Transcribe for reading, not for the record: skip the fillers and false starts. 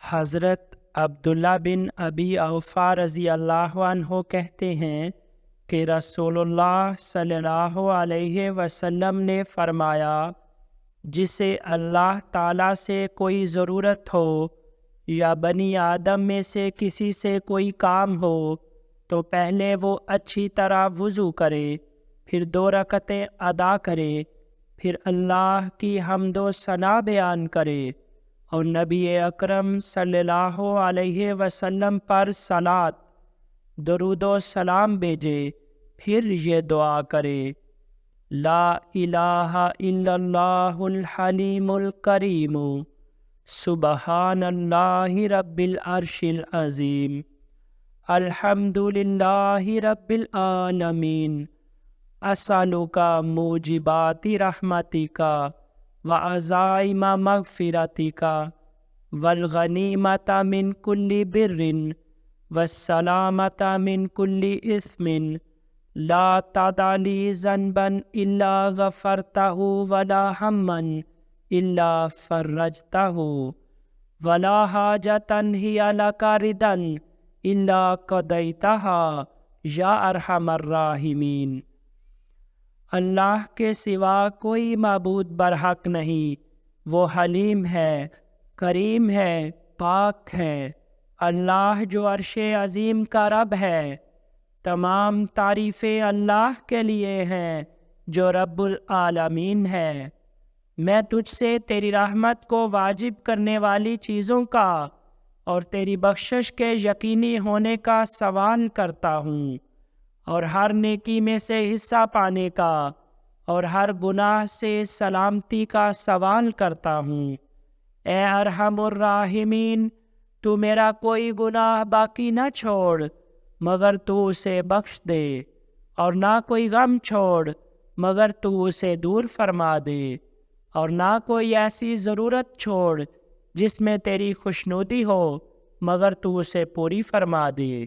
حضرت عبداللہ بن ابی اوفا رضی اللہ عنہ کہتے ہیں کہ رسول اللہ صلی اللہ علیہ وسلم نے فرمایا، جسے اللہ تعالیٰ سے کوئی ضرورت ہو یا بنی آدم میں سے کسی سے کوئی کام ہو تو پہلے وہ اچھی طرح وضو کرے، پھر 2 رکعتیں ادا کرے، پھر اللہ کی حمد و ثنا بیان کرے اور نبی اکرم صلی اللہ علیہ وسلم پر صلات، درود و سلام بھیجے، پھر یہ دعا کرے: لا الہ الا اللہ الحلیم الکریم، سبحان اللہ رب العرش العظیم، الحمد للہ رب العالمین، اسألک موجبات رحمتک وعزائم مغفرتک والغنیمۃ من کل بر والسلامۃ من کل اثم، لا تدع لی ذنبا الا غفرتہ ولا ہما الا فرجتہ ولا حاجۃ ہی لک رضا الا قضیتہا یا ارحم الراحمین۔ اللہ کے سوا کوئی معبود برحق نہیں، وہ حلیم ہے، کریم ہے، پاک ہے۔ اللہ جو عرش عظیم کا رب ہے، تمام تعریفیں اللہ کے لیے ہیں جو رب العالمین ہے۔ میں تجھ سے تیری رحمت کو واجب کرنے والی چیزوں کا اور تیری بخشش کے یقینی ہونے کا سوال کرتا ہوں، اور ہر نیکی میں سے حصہ پانے کا اور ہر گناہ سے سلامتی کا سوال کرتا ہوں۔ اے ارحم الراحمین، تو میرا کوئی گناہ باقی نہ چھوڑ مگر تو اسے بخش دے، اور نہ کوئی غم چھوڑ مگر تو اسے دور فرما دے، اور نہ کوئی ایسی ضرورت چھوڑ جس میں تیری خوشنودی ہو مگر تو اسے پوری فرما دے۔